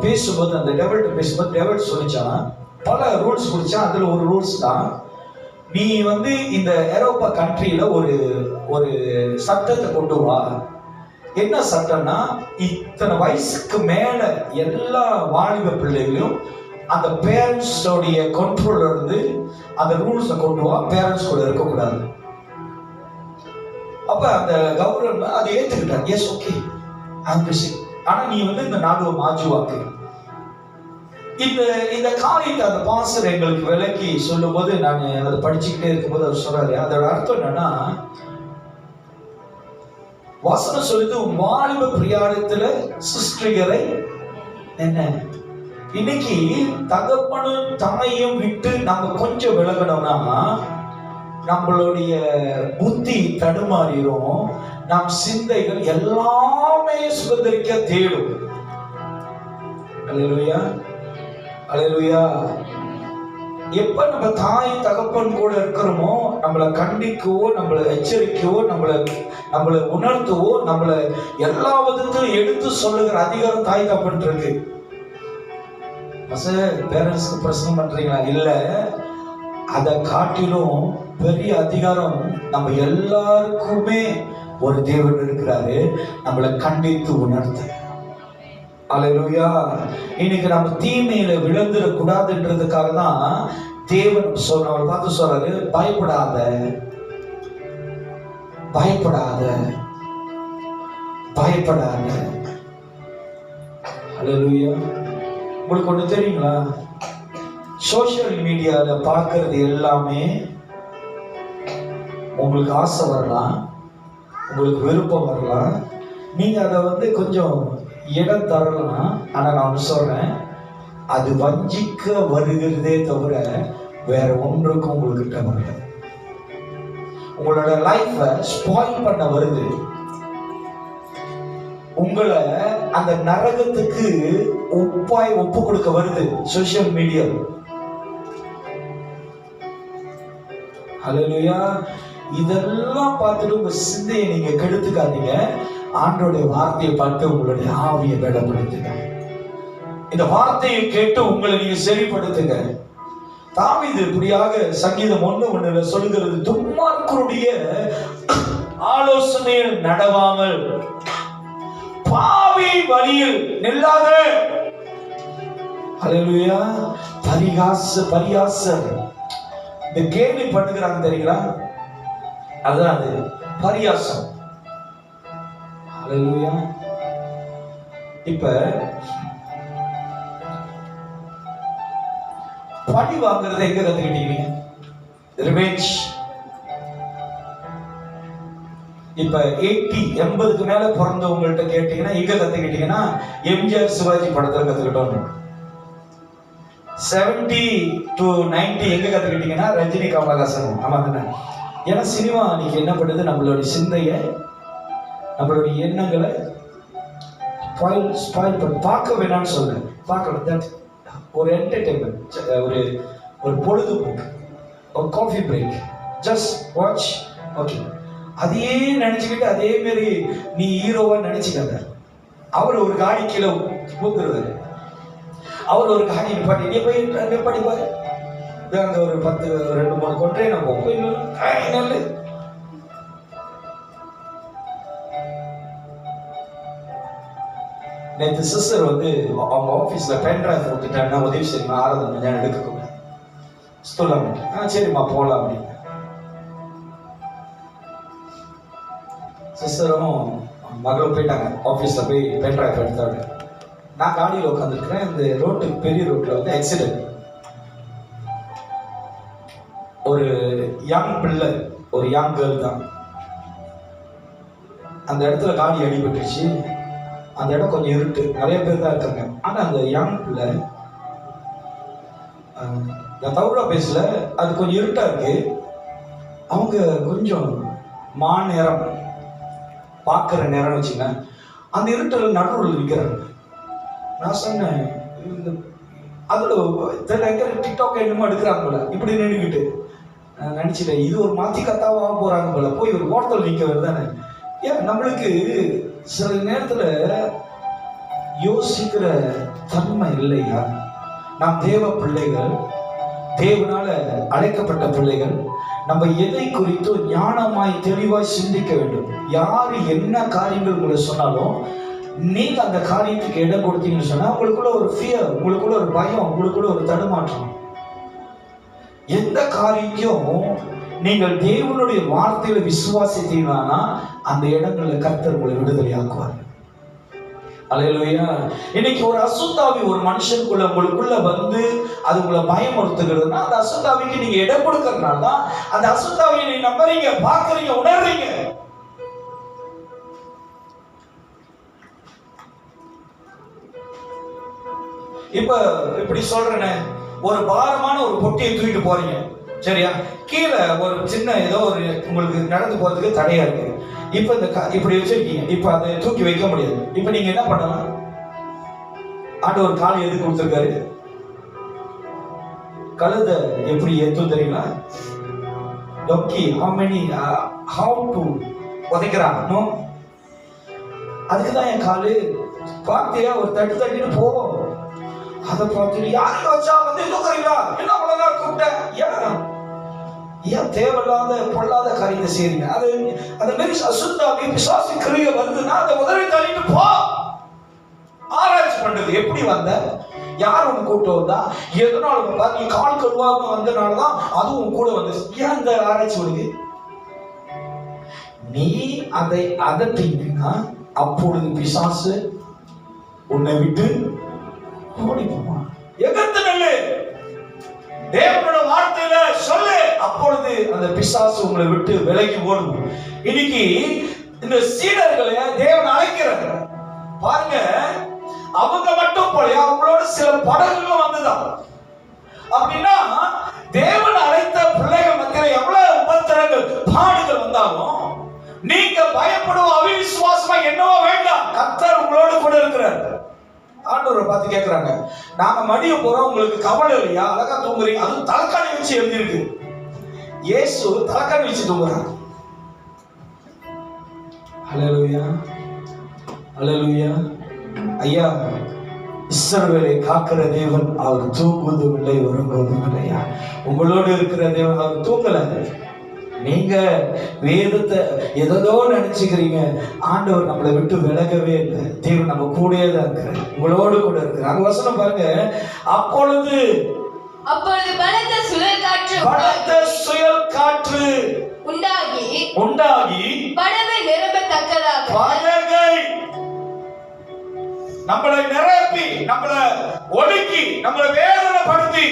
பேசும்போது, அந்த டெவல்ட் பேசும்போது டெவல்ட் சொல்லிச்சான், பல ரூல்ஸ் குடிச்சா. அதுல ஒரு ரூல்ஸ் தான், நீ வந்து இந்த ஐரோப்பா கண்ட்ரியில ஒரு சட்டத்தை கொண்டு வா. என்ன சட்டம்னா, இத்தனை வயசுக்கு மேல எல்லா வாலிப பிள்ளைகளையும் அந்த பேரண்ட்ஸோடைய கண்ட்ரோல்ல இருந்து அந்த ரூல்ஸை கொண்டு வா, பேரண்ட்ஸ் கூட இருக்கக்கூடாது. அப்ப அந்த கவர்னர் அதை ஏத்துக்கிட்டார். எஸ், ஓகே, ஆனா நீ வந்து இந்த நாடுவை மாற்றுவாக்கு. இந்த காரியத்தை அந்த பாஸ்டர் எங்களுக்கு விளக்கி சொல்லும் போது, நான் அதை படிச்சுக்கிட்டே இருக்கும்போது அவர் சொல்றாரு, அதோட அர்த்தம் என்னன்னா, வசனம் சொல்லுது, வாலிப பிரியாணத்துல சிருஷ்டிகரை என்ன. இன்னைக்கு தகப்பனும் தாயையும் விட்டு நம்ம கொஞ்சம் விலகணும்னா நம்மளுடைய புத்தி தடுமாறிடும், நம் சிந்தைகள் எல்லாமே சுதந்திரிக்க தேடும். அல்லேலூயா, அல்லேலூயா. எப்ப நம்ம தாய் தகப்பன் கூட இருக்கிறோமோ, நம்மளை கண்டிக்கவோ, நம்மளை எச்சரிக்கவோ, நம்மளை உணர்த்தவோ, நம்மளை எல்லா விதத்திலும் எடுத்து சொல்லுகிற அதிகாரம் தாய் தகப்பன் இருக்கு. பேரண்ட்ஸ்க்கு பிரச்சனை பண்றீங்களா? இல்ல, அதை காட்டிலும் பெரிய அதிகாரம் நம்ம எல்லாருக்குமே ஒரு தேவன் இருக்கிறாரு, நம்மளை கண்டித்து உணர்த்த. அல்லேலூயா. இன்னைக்கு நம்ம தீமையில விழுந்துடக்கூடாதுன்றதுக்காக தான் தேவன் அவரை பார்த்து சொல்றாரு, பயப்படாத, பயப்படாத, பயப்படாத. அல்லேலூயா. உங்களுக்கு ஒண்ணு தெரியுங்களா? சோசியல் மீடியால பார்க்கறது எல்லாமே உங்களுக்கு ஆசை வரலாம், உங்களுக்கு விருப்பம் வரலாம், நீங்க அதை கொஞ்சம் இடம் தரலாம். ஆனா நான் சொல்றேன், அது வஞ்சிக்க வருகிறதே தவிர வேற ஒன்றுக்கும் உங்ககிட்ட வரல. உங்களோட லைஃப ஸ்பாயில் பண்ண வருது, உங்களை அந்த நரகத்துக்கு ஒப்பு கொடுக்க வருது சோசியல் மீடியா. ஹல்லேலூயா. இதெல்லாம் பார்த்துட்டு உங்க சிந்தையை நீங்க கெடுத்துக்காதீங்க. ஆண்டோடைய வார்த்தையை பார்த்து உங்களுடைய ஆவியை பலப்படுத்துங்க. இந்த வார்த்தையை கேட்டு உங்களை நீங்க சரிப்படுத்துங்க. தாவீது இப்படியாக சங்கீதம் 1:1 சொல்லுகிறது, துன்மார்க்கருடைய ஆலோசனையில் நடவாமல் பாவி வழியில் நில்லாத. ஹல்லேலூயா. பரியாசர் இந்த கேலி பண்ணுகிறாங்க தெரியுங்களா? அதுதான் அது பரியாசம். ஹல்லேலூயா. இப்ப பழி வாங்குறதை எங்க கத்துக்கிட்டீங்க? ரிவெஞ்ச். இப்ப 80 மேல பிறந்தவங்கள்ட்ட கேட்டீங்கன்னா எங்க கத்துக்கிட்டீங்கன்னா எம்ஜிஆர் சிவாஜி படத்துல கத்துக்கிட்டோம். 70 to 90 எங்க கத்துக்கிட்டீங்கன்னா ரஜினி கமலஹாசன். ஆமா தானே? ஏன்னா சினிமா நீங்க என்ன பண்ணுது, நம்மளுடைய சிந்தைய, நம்மளுடைய எண்ணங்களை ஸ்பாயில் பண்ண. பார்க்க வேணாம்னு சொல்றேன், பார்க்கணும். தட் ஒரு என்டர்டைன்மெண்ட், ஒரு பொழுதுபோக்கு, ஒரு coffee break, just watch. Okay, அதையே நினைச்சுக்கிட்டு அதே மாதிரி நீ ஹீரோவா நினைச்சுக்காத. அவர் ஒரு காடி கீழே ஊத்துருவாரு, அவர் ஒரு காடி நிப்பாட்டி நீ போய் நிப்பாட்டி பாரு, அங்க ஒரு 2-3 கொட்டை நம்ம போய் நல்ல. நேற்று சிஸ்டர் அவங்க ஆபீஸ்ல பென் டிரைவ் போட்டுட்டாங்கன்னா உதவி செய்யுமா, ஆராதனை நான் எடுக்கக்கூடாது சொல்லாம. சரிம்மா போலாம் அப்படின்னு. சிஸ்டரும் மகளும் போயிட்டாங்க ஆபீஸ்ல, போய் பென் டிரைவ் எடுத்தாங்க. நான் காடியில் உட்காந்துருக்கிறேன். இந்த ரோட்டுக்கு, பெரிய ரோட்ல ஆக்சிடென்ட். ஒரு யங் பிள்ளை, ஒரு யங் கேர்ள் தான். அந்த இடத்துல காடி அடிபட்டுருச்சு. அந்த இடம் கொஞ்சம் இருட்டு, நிறைய பேர் தான் இருக்காங்க. ஆனா அந்த யங் பிள்ளை, நான் தவறா பேசல, அது கொஞ்சம் இருட்டா இருக்கு. அவங்க கொஞ்சம் நேரம் பார்க்குற நேரம் வச்சுங்க, அந்த இருட்டில் நடுவில் நிற்கிறாங்க. நான் சொன்னேன், அதில் டிக்டாக் என்னமோ எடுக்கிறாங்க போல, இப்படி நின்றுக்கிட்டு. நான் நினச்சிட்டேன், இது ஒரு மாற்றி கத்தாவாக போகிறாங்க போல, போய் ஒரு ஓட்டத்தில் நிற்க வருதானே. ஏன் நம்மளுக்கு சில நேரத்தில் யோசிக்கிற தன்மை இல்லையா? நாம் தேவ பிள்ளைகள், தேவனால அழைக்கப்பட்ட பிள்ளைகள். நம்ம எதை குறித்து ஞானமாய் தெளிவாய் சிந்திக்க வேண்டும். யாரு என்ன காரியங்கள் உங்களை சொன்னாலும் நீங்க அந்த காரியத்துக்கு இடம் கொடுத்தீங்கன்னு சொன்னா உங்களுக்குள்ள ஒரு ஃபியர், உங்களுக்குள்ள ஒரு பயம், உங்களுக்குள்ள ஒரு தடுமாற்றம். எந்த காரியத்தையும் நீங்கள் தேவனுடைய வார்த்தையில விசுவாசித்தீங்கன்னா அந்த இடங்கள்ல கர்த்தர் உங்களை விடுதலை ஆக்குவார். அல்லேலூயா. இன்னைக்கு ஒரு அசுத்தாவி ஒரு மனுஷனுக்குள்ள உங்களுக்குள்ள அது உங்களை பயமுறுத்துகிறதுனா, அந்த அசுத்தாவிக்கு நீங்க இடம் கொடுக்கறதுனால தான் அந்த அசுத்தாவியை நீங்க நம்புறீங்க, பார்க்கறீங்க, உணர்றீங்க. இப்ப இப்படி சொல்றேன்னு, ஒரு பாரமான ஒரு பொட்டியை தூக்கிட்டு போறீங்க, சரியா? கீழே ஒரு சின்ன ஏதோ ஒரு உங்களுக்கு நடந்து போறதுக்கு தடையா இருக்கு. இப்ப இப்படி வச்சிருக்கீங்க, இப்ப அதை தூக்கி வைக்க முடியாது. இப்ப நீங்க என்ன பண்ணலாம்? ஆண்டவர் கால் எது கொடுத்திருக்காரு? கழுதை எப்படி ஏத்தும் தெரியுங்களா? டொக்கி how to உதைக்கிறான். அதுக்குதான் என் காலு. பார்த்தியா, ஒரு தட்டிட்டு போவோம். அதை பார்த்துட்டு யாரும் வச்சா தூக்குறீங்களா, என்ன அவ்வளவுதான் கூப்பிட்டேன், ஏன் தேவையில்லாத பொல்லாத காரியத்தை செய்றீங்க? அது மாதிரி அசுத்தாவி பிசாசு கிரியை வருதுன்னா அதை உதவி தள்ளிட்டு போ. ஆராய்ச்சி பண்றது. எப்படி வந்த, யார் உன் கூட்டு வந்தா, எதனால நீ கால் கழுவாம வந்தனாலதான் அதுவும் கூட வந்து. ஏன் அந்த ஆராய்ச்சி வருது? நீ அதை அதட்டீங்கன்னா அப்பொழுது பிசாசு உன்னை விட்டு ஓடி போவான். எதிர்த்து நெல்லு, தேவனோட வார்த்தையில சொல்லு, அப்பொழுது அந்த பிசாசு உங்களை விட்டு விலகி ஓடும். இன்னைக்கு இந்த சீடர்களை தேவன் அழைக்கிறாங்க பாருங்க. அவங்க மட்டும் போல அவங்களோட சில படகுகளும் வந்துதான். அப்படின்னா தேவன் அழைத்த பிள்ளைகள் மத்தியில எவ்வளவு உபத்திரங்கள் பாடுகள் வந்தாலும் நீங்க பயப்படுவோம் அவிசுவாசமா என்னவோ வேண்டாம், கர்த்தர் உங்களோடு கூட இருக்கிறார். ஆண்டவரை பார்த்து கேட்கிறாங்க, நாங்க மடிய போறோம், உங்களுக்கு கவலை இல்லையா? அழகா தூங்குறீங்க. அதுவும் தலைக்காணி வச்சு எழுதியிருக்கு. இயேசு தலைக்காணி வச்சு தூங்குறாங்க. ஹல்லேலூயா, ஹல்லேலூயா. ஐயா, இஸ்ரவேலை காக்கிற தேவன் அவர் தூங்குவதும் இல்லை, உறங்குவதும் இல்லையா? உங்களோடு இருக்கிற தேவன் அவர் தூங்கல. நீங்க வேதத்தை எதோ நினைச்சுக்கிறீங்க. ஆண்டவர் நம்மளை விட்டு விலகவே இல்லை. தேவன் நம்ம கூடயே தான் இருக்கிறார், உங்களோடு கூட இருக்கிறார். அந்த வசனம் பாருங்க. அப்பொழுது பலத்த சுழல் காற்று உண்டாகி படகை நிரம்பத்தக்கதாக நம்மளை நிரப்பி, நம்மளை ஒடுக்கி, நம்மளை வேதனைப்படுத்தி,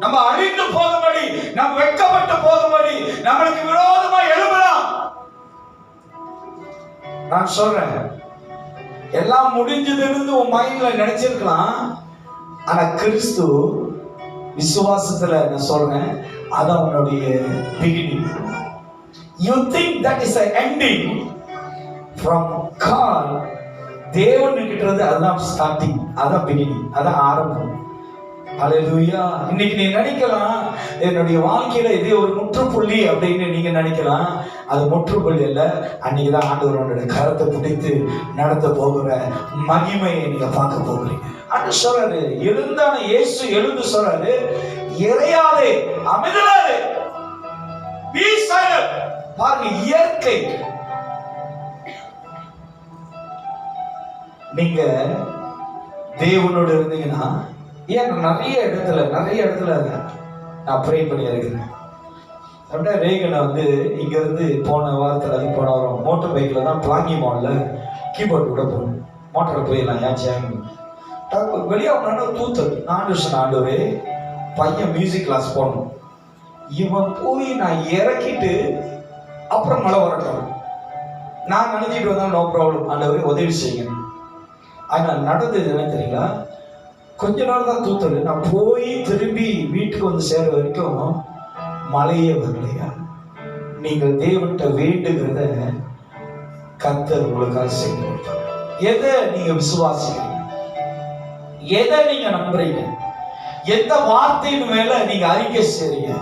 நம்ம அழிந்து போகும்படி, நம்ம வெட்கப்பட்டு போகும்படி நம்மளுக்கு விரோதமா எழும்பலாம். நான் சொல்றேன், எல்லாம் முடிஞ்சதுன்னு உன் மைண்ட்ல நினைச்சிருக்கலாம். ஆனா கிறிஸ்து விசுவாசத்துல நான் சொல்றேன், அது அவனுடைய beginning. You think that is an ending from God. தேவனுக்கிட்ட இருந்து அதுதான் ஸ்டார்டிங், அதான் பிகினிங், அதான் ஆரம்பம். ஹல்லேலூயா. இன்னைக்கு நீ நினைக்கலாம், என்னுடைய வாழ்க்கையில இதே ஒரு முற்றுப்புள்ளி அப்படின்னு நீங்க நினைக்கலாம். அது முற்றுப்புள்ளி இல்ல. அன்னைக்குதான் ஆண்டவர் உன்னுடைய கரத்தை பிடித்து நடத்த போகிற மகிமையை நீங்க பார்க்க போகிறீங்க. அது சொல்றாரு, எழுந்தான இயேசு எழுந்து சொல்றாரு, இறையாதே, அமைதலாதே, be silent. பாருங்க, இயற்கை. நீங்க தேவனோடு இருந்தீங்கன்னா, ஏன் நிறைய இடத்துல நான் ப்ரே பண்ணி இருக்கிறேன். அப்படின்னா ரேகனை வந்து இங்க இருந்து போன வாரத்தில் போன வாரம் மோட்டர் பைக்ல தான் பிளாங்கி மால்ல கீபோர்டு கூட போகணும். மோட்டரில் போயிடலாம், ஏன் வெளியாகணும்னா தூத்தல். நான் ஆண்டவரே, பையன் மியூசிக் கிளாஸ் போகணும். இவன் போய் நான் இறக்கிட்டு அப்புறம் மழை வரட்டும், நான் நினைச்சிட்டு வந்தா நோ ப்ராப்ளம், ஆண்டவரே உதவி செய்யுங்க. ஆனால் நடந்தது என்ன தெரியுங்களா? கொஞ்ச நாள் தான் தூத்தல். நான் போய் திரும்பி வீட்டுக்கு வந்து சேர வரைக்கும் மழையே வரலையா? நீங்கள் தேவன்கிட்ட வேண்டுகிறத கர்த்தர் உங்களுக்காக செய்து கொடுப்பார். எதை நீங்க விசுவாசிக்கிறீங்க, எதை நீங்க நம்புறீங்க, எந்த வார்த்தையின் மேல நீங்க அறிக்கை செய்றீங்க?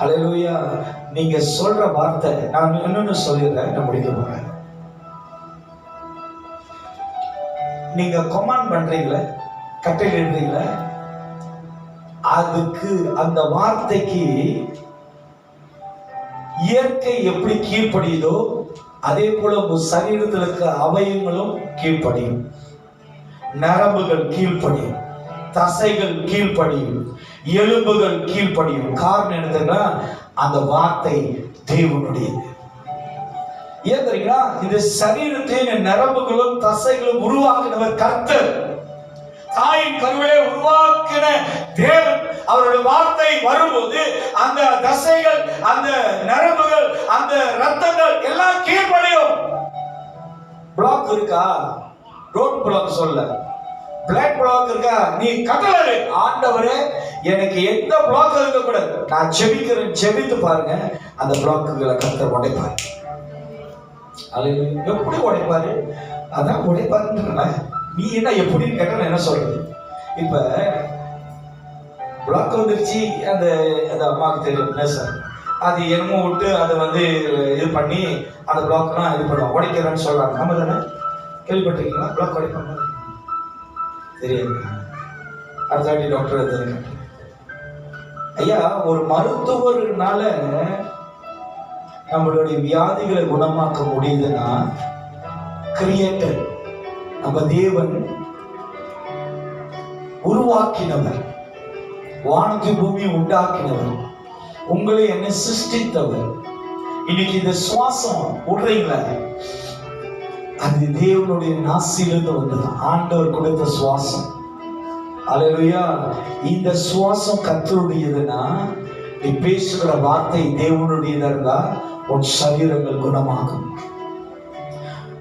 ஹல்லேலூயா. நீங்க சொல்ற வார்த்தை, நான் இன்னொன்னு சொல்லிடுறேன், நான் முடிக்க போறேன். நீங்க கமாண்ட் பண்றீங்களே, கட்டளையிடுறீங்களே, அதுக்கு அந்த வார்த்தைக்கு இயற்கை எப்படி கீழ்ப்படியுதோ அதே போல உங்க சரீரத்தில் இருக்கிற அவயங்களும் கீழ்ப்படியும். நரம்புகள் கீழ்ப்படியும், தசைகள் கீழ்ப்படியும், எலும்புகள் கீழ்ப்படியும். காரணம் என்னதுன்னா, அந்த வார்த்தை தேவனுடையது. ஏன் தெரியுங்களா? இந்த சரீரத்தின் நரம்புகளும் தசைகளும் உருவாக்கினவர் கர்த்தர். தாயின் கருவிலே உருவாக்கின தேவன். அவருடைய வார்த்தை வரும்போது அந்த தசைகள், அந்த நரம்புகள், அந்த ரத்தங்கள் எல்லாம் கீழ்ப்படியும். பிளாக் இருக்கா? ரோட் பிளாக் சொல்ல, பிளாக் பிளாக் இருக்கா? நீ கட்டளை, ஆண்டவரே எனக்கு எந்த பிளாக் இருக்க கூடாது, நான் செபிக்கிறேன், செபித்து பாருங்க, அந்த பிளாக்குகளை கர்த்தர் உடைப்பாரு. அது எப்படி உடைப்பாரு? அதான் உடைப்பாருன்ற. நீ என்ன எப்படின்னு கேட்டா என்ன சொல்றது? இப்ப பிளாக் வந்துருச்சு, அந்த அம்மாவுக்கு தெரியும் சார், அது என்னமோ விட்டு அதை வந்து இது பண்ணி அந்த பிளாக்லாம் இது பண்ணுவோம், உடைக்கிறேன்னு சொல்றாங்க. நம்ம தானே கேள்விப்பட்டிருக்கீங்களா? பிளாக் உடைப்பாங்க தெரியாது. அடுத்த வாட்டி டாக்டர் எடுத்து ஐயா, ஒரு மருத்துவர்னால நம்மளுடைய வியாதிகளை குணமாக்க முடியுதுன்னா கிரியேட்டர் நம்ம தேவன் உருவாக்கினவர், வானத்தை பூமி உண்டாக்கினவர், உங்களை என்ன சிருஷ்டித்தவர். இன்னைக்கு இந்த சுவாசம் விடுறீங்களா, அது தேவனுடைய நாசிலிருந்து வந்தது, ஆண்டவர் கொடுத்த சுவாசம். அல்லேலூயா. இந்த சுவாசம் கர்த்தருடையதுன்னா நீ பேசுகிற வார்த்தை தேவனுடையதா இருந்தா உன் சரீரங்கள் குணமாகும்.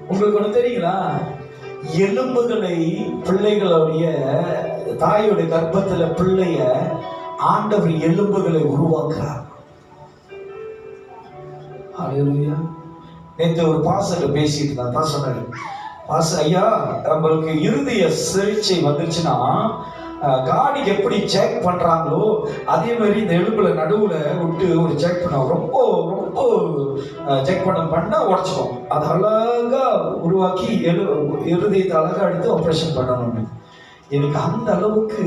உங்களுக்கு ஒண்ணு தெரியுங்களா, எலும்புகளை பிள்ளைகளுடைய தாயோடைய கர்ப்பத்துல பிள்ளைய ஆண்டவர் எலும்புகளை உருவாக்குறார். அல்லேலூயா. நேற்று ஒரு பாஸ்டர் பேசிட்டு இருந்தார். தான் சொன்னாரு, பாஸ்டர் ஐயா, நம்மளுக்கு இருதய சிகிச்சை வந்துருச்சுன்னா காடிக்கு எப்படி செக் பண்றாங்களோ அதே மாதிரி இந்த எலும்புல நடுவுல விட்டு ஒரு செக் பண்ண ரொம்ப ரொம்ப செக் பண்ணா உடச்சிக்கும். அது அழகா உருவாக்கி இருதயத்தை அழகா எடுத்து ஆப்ரேஷன் பண்ணணும்னு. எனக்கு அந்த அளவுக்கு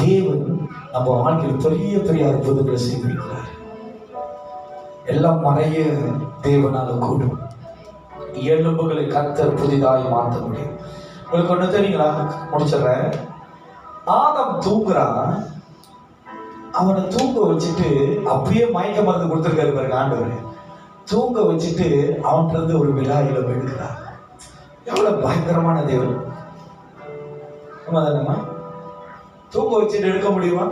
தேவன் நம்ம வாழ்க்கையில் பெரிய பெரிய அற்புதங்களை செய்திருக்கிறார். எல்லாம் மறைய தேவனால கூடும். எலும்புகளை கர்த்தர் புதிதாய் மாற்ற முடியும். உங்களுக்கு ஒண்ணு தெரியுங்களா, முடிச்சிடுறேன். ஆதாம் தூங்குறான், அவனை தூங்க வச்சுட்டு அப்படியே மயக்க மருந்து கொடுத்துருக்காரு பாருங்க ஆண்டவர். தூங்க வச்சுட்டு அவன்கிட்ட ஒரு விழாயில எடுக்கிறார். எவ்வளவு பயங்கரமான தேவன். தானேம்மா, தூங்க வச்சுட்டு எடுக்க முடியுமா?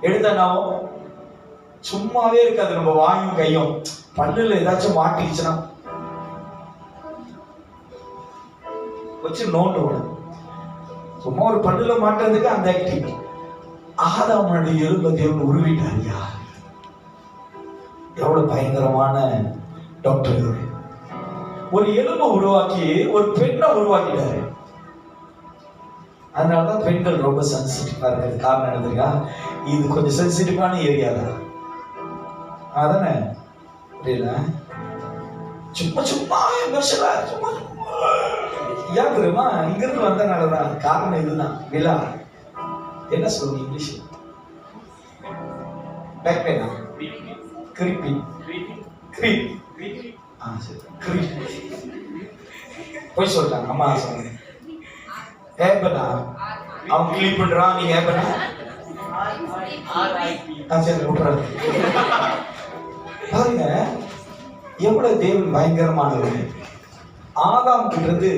எடுத்தானாவும் சும்மாவே இருக்காது. நம்ம வாயும் கையும் பல்லுல ஏதாச்சும் மாட்டிச்சுன்னா வச்சு நோண்டு, சும்மா ஒரு பல்லுல மாட்டுறதுக்கு அந்த ஆக்டிவிட்டி. ஆதாமுடைய எலும்பை தேவன் உருவிட்டாரியா. எவ்வளவு பயங்கரமான டாக்டர். ஒரு எலும்பை உருவாக்கி ஒரு பெண்ணை உருவாக்கிட்டாரு. அதனாலதான் பெண்கள் ரொம்ப சென்சிட்டிவா இருக்கிறது காரணம் என்னதுக்கா, இது கொஞ்சம் சென்சிட்டிவான ஏரியா தான். அதானே புரியல, சும்மா சும்மா எமோஷனலா சும்மா ஏன் தெரியுமா, இங்கிருந்து வந்தனாலதான். காரணம் இதுதான். விழா என்ன சொல்லுங்க இங்கிலீஷ்? பேக் பெயினா, கிரிப்பி, போய் சொல்லிட்டாங்க அம்மா சொன்னேன். ஏபனா அவன் கிளீன் பண்றான், நீங்க ஏபனா சரி விட்டுறாரு. பாருங்க எவ்வளவு தேவன் பயங்கரமானவர். ஆதாம் கிட்டது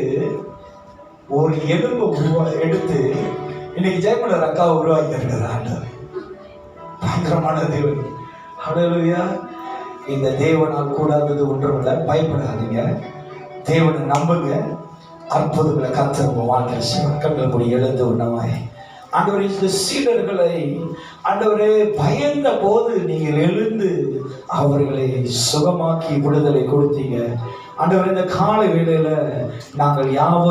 ஒரு எலும்பு எடுத்து இன்னைக்கு ஜெயமலர் அக்காவை உருவாக்கி இருக்கிறார். பயங்கரமான தேவன். அல்லேலூயா. இந்த தேவனால் கூடாதது ஒன்றுமில்லை. பயப்படாதீங்க, தேவனை நம்புங்க. அற்புதங்களை கர்த்தர் வாழ்க்கை மக்கள் கூடி எழுந்து உண்ணவாய். ஆண்டவரே, இந்த சீடர்களை ஆண்டவரே பயந்த போது நீங்கள் எழுந்து அவர்களை சுகமாக்கி விடுதலை கொடுத்தீங்க. ஆண்டவரே, இந்த காலை வேளையில நாங்கள் யாவரும்